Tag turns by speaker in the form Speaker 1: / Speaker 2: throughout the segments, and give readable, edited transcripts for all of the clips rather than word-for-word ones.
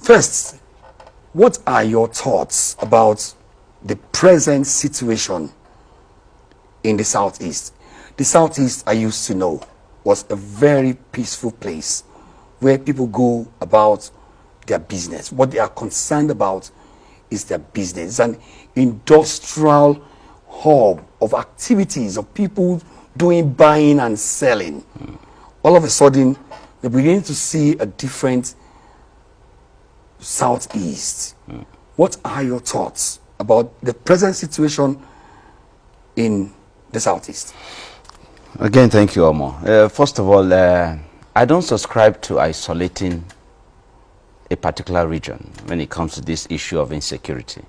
Speaker 1: First, what are your thoughts about the present situation in the Southeast? The Southeast, I used to know, was a very peaceful place where people go about their business. What they are concerned about is their business. It's an industrial hub of activities, of people doing buying and selling. All of a sudden, we're beginning to see a different Southeast. What are your thoughts about the present situation in the Southeast?
Speaker 2: Again, thank you, Omo. First of all, I don't subscribe to isolating a particular region when it comes to this issue of insecurity.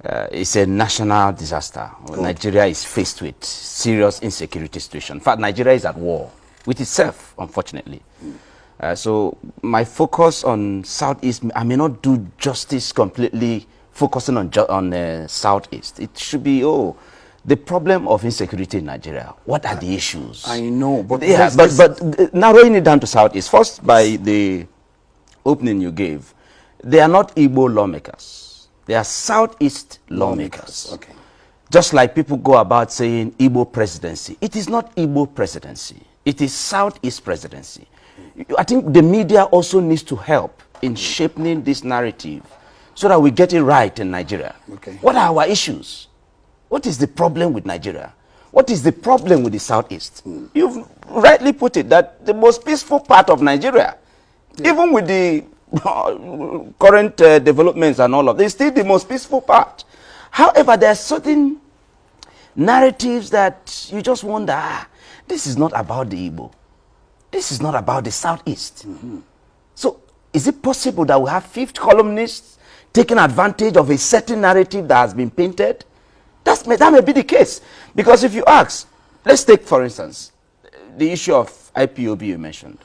Speaker 2: It's a national disaster. Nigeria is faced with serious insecurity situation. In fact, Nigeria is at war with itself, unfortunately. So my focus on Southeast, I may not do justice completely focusing on Southeast. It should be, the problem of insecurity in Nigeria. What are the issues?
Speaker 1: I know, but
Speaker 2: yeah, but narrowing it down to Southeast. First, by the opening you gave, they are not Igbo lawmakers. They are Southeast lawmakers.
Speaker 1: Okay.
Speaker 2: Just like people go about saying Igbo presidency. It is not Igbo presidency. It is Southeast presidency. I think the media also needs to help in shaping this narrative so that we get it right in Nigeria.
Speaker 1: Okay.
Speaker 2: What are our issues? What is the problem with Nigeria? What is the problem with the Southeast? You've rightly put it that the most peaceful part of Nigeria, even with the current developments and all of this, still the most peaceful part. However, there are certain narratives that you just wonder, this is not about the Igbo. This is not about the Southeast. So is it possible that we have fifth columnists taking advantage of a certain narrative that has been painted? That may be the case. Because if you ask, let's take, for instance, the issue of IPOB you mentioned.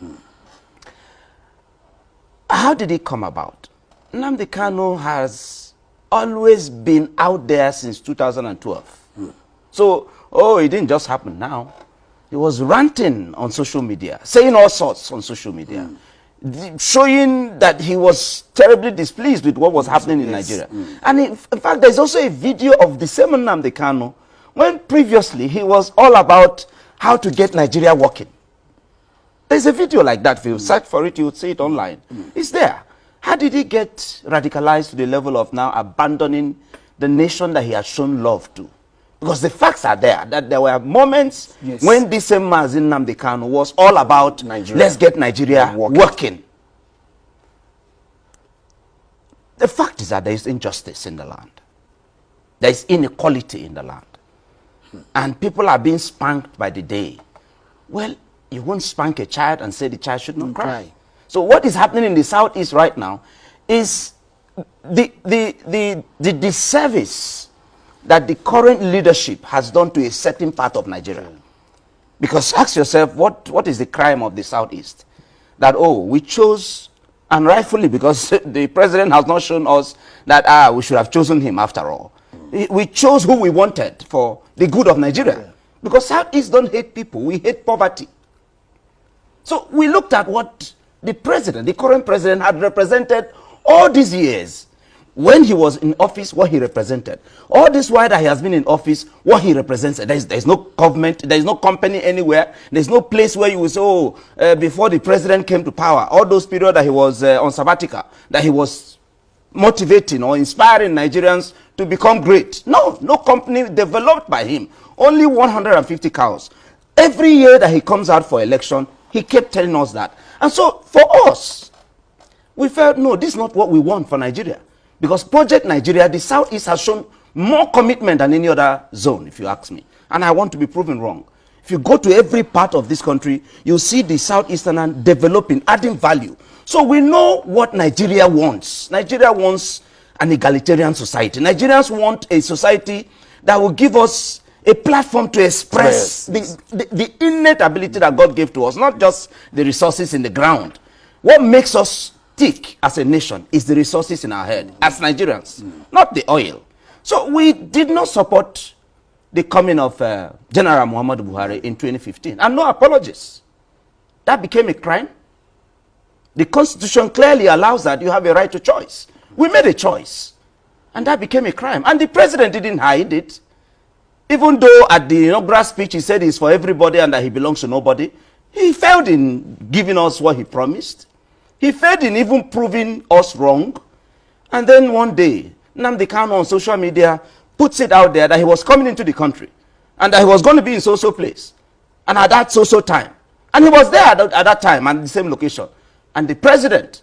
Speaker 2: How did it come about? Nnamdi Kanu has always been out there since 2012. So, it didn't just happen now. He was ranting on social media, saying all sorts on social media, showing that he was terribly displeased with what was happening in Nigeria. And in fact, there's also a video of the same Nnamdi Kanu when previously he was all about how to get Nigeria working. There's a video like that. If you search for it, you would see it online. It's there. How did he get radicalized to the level of now abandoning the nation that he has shown love to? Because the facts are there, that there were moments when this same Mazi Nnamdi Kanu was all about Nigeria. Let's get Nigeria working. The fact is that there is injustice in the land. There is inequality in the land. And people are being spanked by the day. Well, you won't spank a child and say the child should not cry. So what is happening in the Southeast right now is the disservice that the current leadership has done to a certain part of Nigeria. Because ask yourself, what is the crime of the Southeast? That, we chose, and rightfully, because the president has not shown us that, we should have chosen him after all. We chose who we wanted for the good of Nigeria. Because Southeast don't hate people, we hate poverty. So we looked at what the president, the current president, had represented all these years. When he was in office, what he represented. All this while that he has been in office, what he represented. There's no government, there's no company anywhere, there's no place where you will say, before the president came to power, all those periods that he was on sabbatical, that he was motivating or inspiring Nigerians to become great. No company developed by him. Only 150 cows. Every year that he comes out for election, he kept telling us that. And so, for us, we felt, no, this is not what we want for Nigeria. Because Project Nigeria, the Southeast has shown more commitment than any other zone, if you ask me. And I want to be proven wrong. If you go to every part of this country, you'll see the Southeastern developing, adding value. So we know what Nigeria wants. Nigeria wants an egalitarian society. Nigerians want a society that will give us a platform to express the innate ability that God gave to us, not just the resources in the ground. What makes us tick as a nation is the resources in our head as Nigerians, not the oil. So we did not support the coming of General Muhammadu Buhari in 2015, and no apologies. That became a crime. The Constitution clearly allows that you have a right to choice. We made a choice, and that became a crime. And the president didn't hide it. Even though at the inaugural speech he said it's for everybody and that he belongs to nobody, he failed in giving us what he promised. He failed in even proving us wrong. And then one day, Nnamdi Kanu on social media puts it out there that he was coming into the country and that he was going to be in so-so place and at that so-so time. And he was there at that time and the same location. And the president,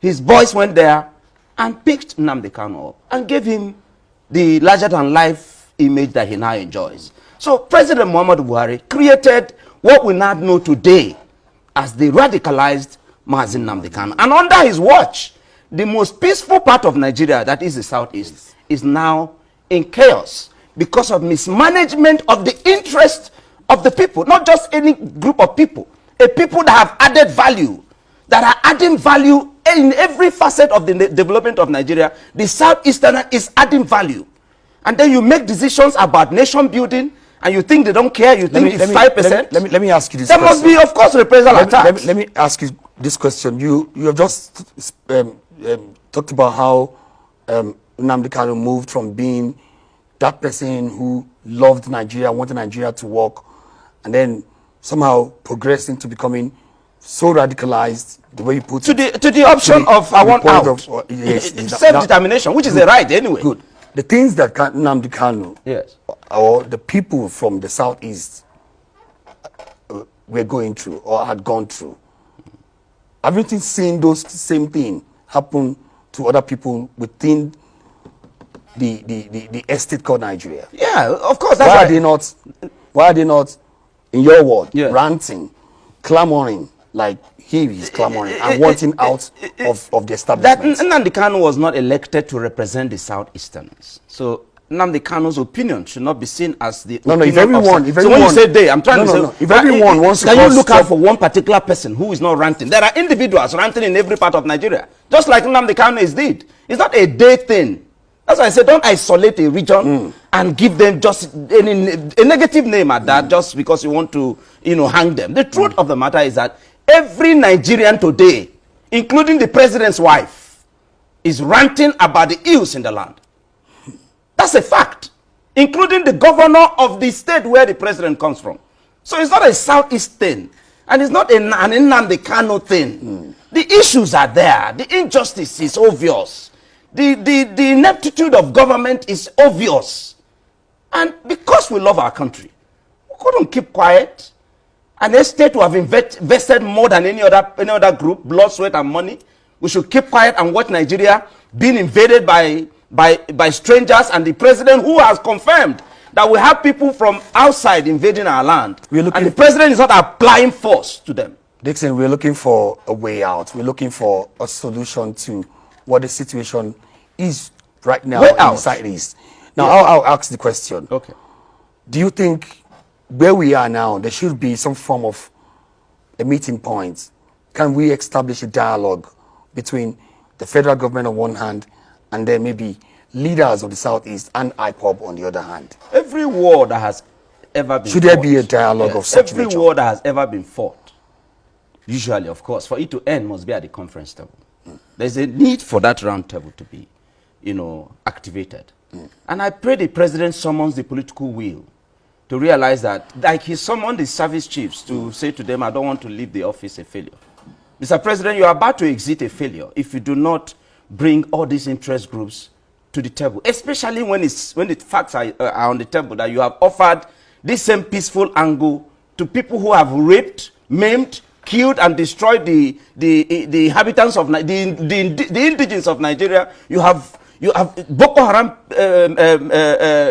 Speaker 2: his boys went there and picked Nnamdi Kanu up and gave him the larger-than-life image that he now enjoys. So President Muhammadu Buhari created what we now know today as the radicalized Mazi Nnamdi Kanu. And under his watch, the most peaceful part of Nigeria, that is the southeast, is now in chaos because of mismanagement of the interest of the people, not just any group of people, a people that have added value, that are adding value in every facet of the development of Nigeria. The southeasterner is adding value. And then you make decisions about nation building, and you think they don't care, you think it's 5%.
Speaker 1: Let me ask you this
Speaker 2: question. There
Speaker 1: must
Speaker 2: be, of course, reprisal attacks.
Speaker 1: Let me ask you this question. You have just talked about how Nnamdi Kanu moved from being that person who loved Nigeria, wanted Nigeria to work, and then somehow progressed into becoming so radicalized, the way you put it.
Speaker 2: To the option of I want out.
Speaker 1: Yes,
Speaker 2: self-determination, which is a right anyway.
Speaker 1: Good. The things that Nnamdi Kanu,
Speaker 2: yes,
Speaker 1: or the people from the southeast were going through or had gone through, haven't you seen those same thing happen to other people within the estate called Nigeria?
Speaker 2: Yeah, of course.
Speaker 1: That's why are they not, in your word,
Speaker 2: yeah,
Speaker 1: ranting, clamoring like he is clamoring and wanting out of the establishment?
Speaker 2: That Nnamdi Kanu was not elected to represent the Southeasterners. So Nnamdi Kanu's opinion should not be seen as the
Speaker 1: no. If everyone,
Speaker 2: so when you say they, I'm trying to say,
Speaker 1: if everyone wants to,
Speaker 2: can you look out for one particular person who is not ranting? There are individuals ranting in every part of Nigeria, just like Nnamdi Kanu is did. It's not a day thing. That's why I say don't isolate a region and give them just a negative name at that just because you want to, hang them. The truth of the matter is that every Nigerian today, including the president's wife, is ranting about the ills in the land. That's a fact, including the governor of the state where the president comes from. So it's not a Southeast thing, and it's not an Nnamdi Kanu thing. The issues are there. The injustice is obvious. The ineptitude of government is obvious. And because we love our country, we couldn't keep quiet. An estate who have invested more than any other group, blood, sweat, and money, we should keep quiet and watch Nigeria being invaded by strangers, and the president who has confirmed that we have people from outside invading our land. And the president is not applying force to them.
Speaker 1: Dickson, we're looking for a way out. We're looking for a solution to what the situation is right now in the Southeast. Now, I'll ask the question.
Speaker 2: Okay.
Speaker 1: Do you think where we are now, there should be some form of a meeting point? Can we establish a dialogue between the federal government on one hand and then maybe leaders of the Southeast and IPOB on the other hand?
Speaker 2: Every war that has ever been
Speaker 1: Should there be a dialogue of such nature?
Speaker 2: Every war that has ever been fought, usually, of course, for it to end must be at the conference table. There's a need for that round table to be, activated. And I pray the president summons the political will to realize that, like he summoned the service chiefs to say to them, I don't want to leave the office a failure. Mr. President, you are about to exit a failure if you do not bring all these interest groups to the table, especially when the facts are on the table that you have offered this same peaceful angle to people who have raped, maimed, killed and destroyed the inhabitants of the indigenes of Nigeria. You have Boko Haram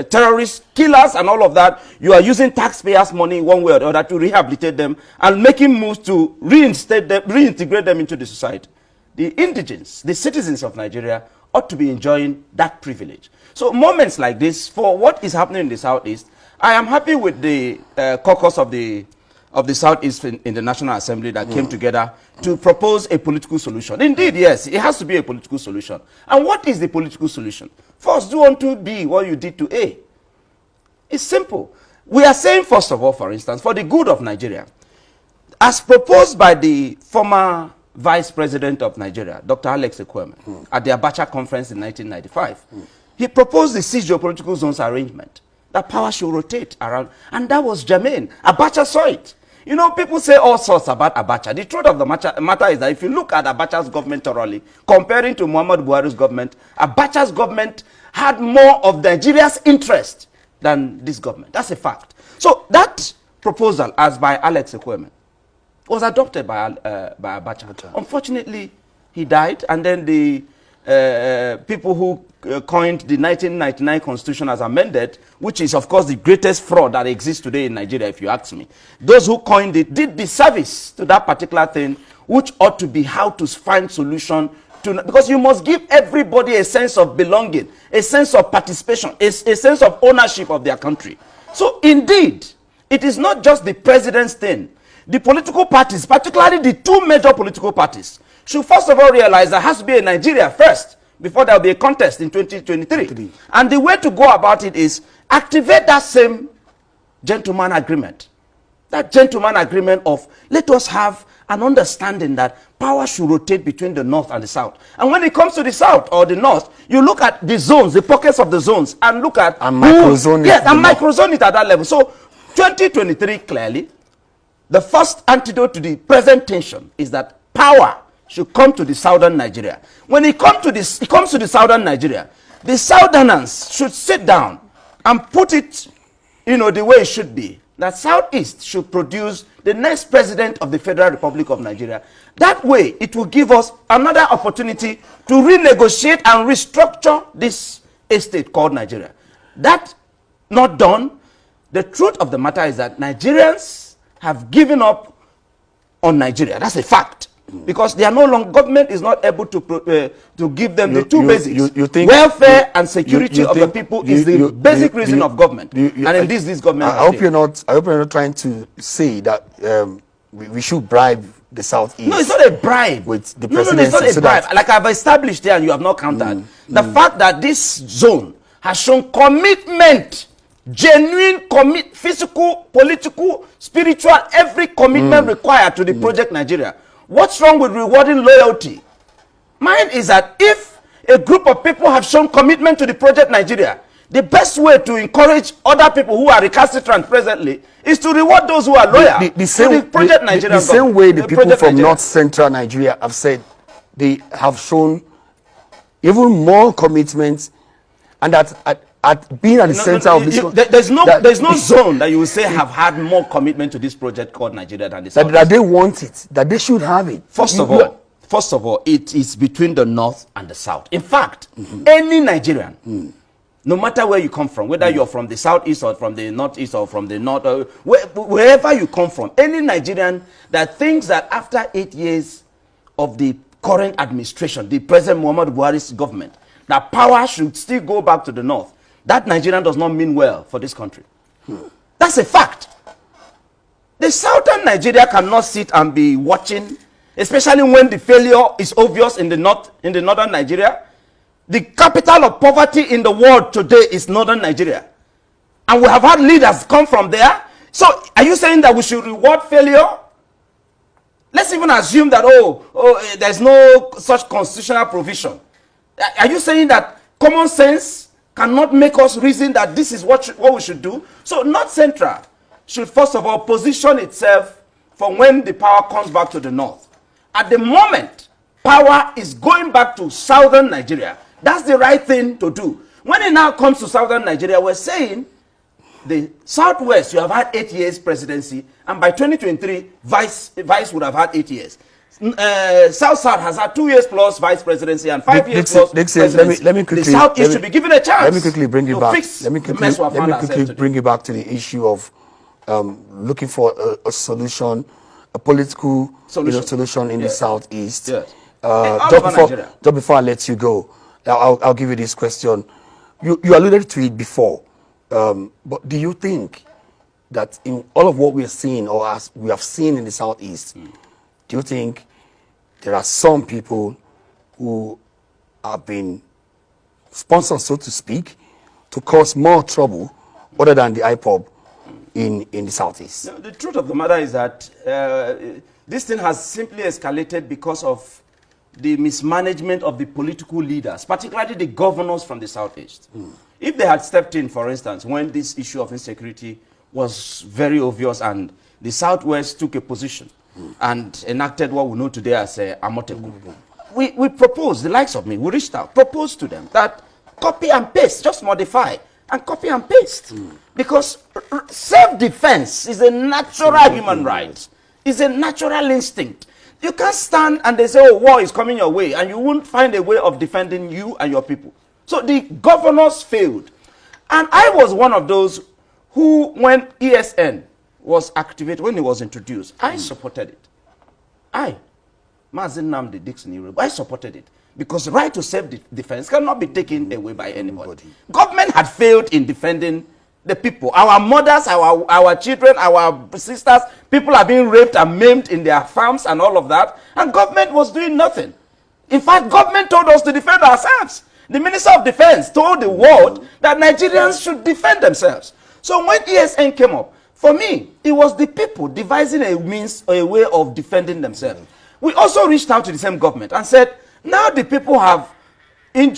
Speaker 2: terrorists, killers, and all of that. You are using taxpayers' money one way or the other to rehabilitate them and making moves to reintegrate them into the society. The indigenes, the citizens of Nigeria, ought to be enjoying that privilege. So moments like this, for what is happening in the Southeast, I am happy with the caucus of the Southeast in the National Assembly that came together to propose a political solution. Indeed, yes, it has to be a political solution. And what is the political solution? First, do unto B what you did to A. It's simple. We are saying, first of all, for instance, for the good of Nigeria, as proposed by the former Vice President of Nigeria, Dr. Alex Ekwueme, at the Abacha conference in 1995, he proposed the six geopolitical zones arrangement, that power should rotate around, and that was germane. Abacha saw it. You know, people say all sorts about Abacha. The truth of the matter is that if you look at Abacha's government thoroughly, comparing to Muhammadu Buhari's government, Abacha's government had more of Nigeria's interest than this government. That's a fact. So that proposal, as by Alex Ekwueme, was adopted by Abacha. Unfortunately, he died, and then the people who coined the 1999 constitution as amended, which is of course the greatest fraud that exists today in Nigeria, if you ask me. Those who coined it did disservice to that particular thing, which ought to be how to find solution to, because you must give everybody a sense of belonging, a sense of participation, a sense of ownership of their country. So indeed, it is not just the president's thing. The political parties, particularly the two major political parties, should first of all realize there has to be a Nigeria first before there will be a contest in 2023. And the way to go about it is activate that same gentleman agreement. That gentleman agreement of let us have an understanding that power should rotate between the north and the south. And when it comes to the south or the north, you look at the zones, the pockets of the zones, and look at
Speaker 1: microzone.
Speaker 2: Yes, and microzone it at that level. So 2023 clearly, the first antidote to the present tension is that power should come to the southern Nigeria. When it comes to the southern Nigeria, the southerners should sit down and put it, you know, the way it should be. That Southeast should produce the next president of the Federal Republic of Nigeria. That way, it will give us another opportunity to renegotiate and restructure this estate called Nigeria. That not done, the truth of the matter is that Nigerians have given up on Nigeria. That's a fact. Because they are no longer, government is not able to give them the two basics. You think welfare and security of the people is the basic reason of government. And in this government.
Speaker 1: I hope you're not trying to say that we should bribe the Southeast.
Speaker 2: No, it's not a bribe.
Speaker 1: With the presidency.
Speaker 2: No, it's not a bribe. Like I've established there and you have not countered. The fact that this zone has shown commitment, genuine physical, political, spiritual, every commitment required to the project Nigeria. What's wrong with rewarding loyalty? Mine is that if a group of people have shown commitment to the project Nigeria, the best way to encourage other people who are recalcitrant presently is to reward those who are loyal to the project Nigeria.
Speaker 1: The same way the people from North Central Nigeria have said they have shown even more commitment, and that at being at the center of this,
Speaker 2: there's no zone that you will say have had more commitment to this project called Nigeria than this.
Speaker 1: That they want it, that they should have it.
Speaker 2: First of all, it is between the north and the south. In fact, any Nigerian, no matter where you come from, whether you're from the southeast or from the northeast or from the north, wherever you come from, any Nigerian that thinks that after 8 years of the current administration, the President Muhammadu Buhari's government, that power should still go back to the north, that Nigerian does not mean well for this country. That's a fact. The southern Nigeria cannot sit and be watching, especially when the failure is obvious in the northern Nigeria. The capital of poverty in the world today is northern Nigeria. And we have had leaders come from there. So are you saying that we should reward failure? Let's even assume that, there's no such constitutional provision. Are you saying that common sense cannot make us reason that this is what we should do? So North Central should first of all position itself for when the power comes back to the north. At the moment, power is going back to southern Nigeria. That's the right thing to do. When it now comes to southern Nigeria, we're saying the southwest, you have had 8 years presidency, and by 2023, vice would have had 8 years. South has had 2 years plus vice presidency and 5 years plus presidency.
Speaker 1: Let me quickly,
Speaker 2: the Southeast should be given a chance.
Speaker 1: Let me quickly bring you back. Let me quickly bring you back to the issue of looking for a solution, a political solution in the Southeast.
Speaker 2: Yes.
Speaker 1: Just before I let you go, I'll give you this question. You alluded to it before, but do you think that in all of what we are seeing, or as we have seen in the Southeast, do you think there are some people who have been sponsored, so to speak, to cause more trouble other than the IPOB in the Southeast?
Speaker 2: No, the truth of the matter is that This thing has simply escalated because of the mismanagement of the political leaders, particularly the governors from the Southeast. If they had stepped in, for instance, when this issue of insecurity was very obvious and the Southwest took a position and enacted what we know today as Amoteku, we proposed, the likes of me, we reached out, proposed to them that copy and paste, just modify and copy and paste. Because self-defense is a natural human right. It's a natural instinct. You can't stand and they say, oh, war is coming your way, and you won't find a way of defending you and your people. So the governors failed. And I was one of those who, when ESN was activated, when it was introduced, I supported it. Mazi Nnamdi Dickson Iroegbu, I supported it. Because the right to self-defense cannot be taken away by anybody. Government had failed in defending the people. Our mothers, our children, our sisters, people are being raped and maimed in their farms and all of that. And government was doing nothing. In fact, government told us to defend ourselves. The Minister of Defense told the world that Nigerians should defend themselves. So when ESN came up, for me, it was the people devising a means or a way of defending themselves. We also reached out to the same government and said, now the people have,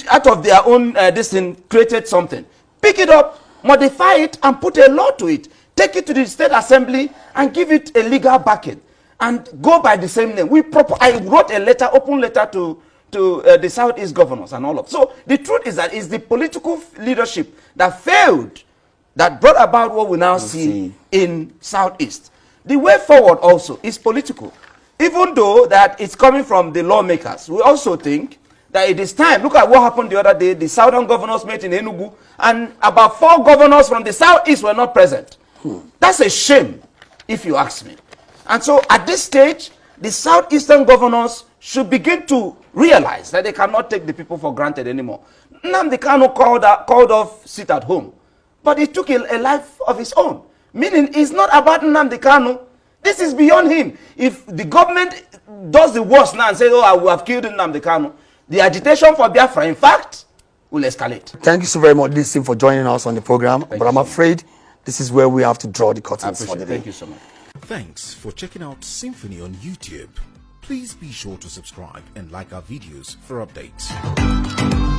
Speaker 2: out of their own this thing, created something. Pick it up, modify it, and put a law to it. Take it to the State Assembly and give it a legal backing. And go by the same name. I wrote a letter, open letter to the Southeast governors and all of. So the truth is that it's the political leadership that failed that brought about what we now see in Southeast. The way forward also is political. Even though that it's coming from the lawmakers, we also think that it is time. Look at what happened the other day. The southern governors met in Enugu, and about 4 governors from the Southeast were not present. That's a shame, if you ask me. And so at this stage, the Southeastern governors should begin to realize that they cannot take the people for granted anymore. Nnamdi Kanu called off sit at home, but he took a life of his own. Meaning, it's not about Nnamdi Kanu. This is beyond him. If the government does the worst now and says, oh, I will have killed Nnamdi Kanu, the agitation for Biafra, in fact, will escalate.
Speaker 1: Thank you so very much, Dickson, for joining us on the program. But I'm afraid this is where we have to draw the curtains for the day.
Speaker 2: Thank you so much.
Speaker 3: Thanks for checking out Symphony on YouTube. Please be sure to subscribe and like our videos for updates.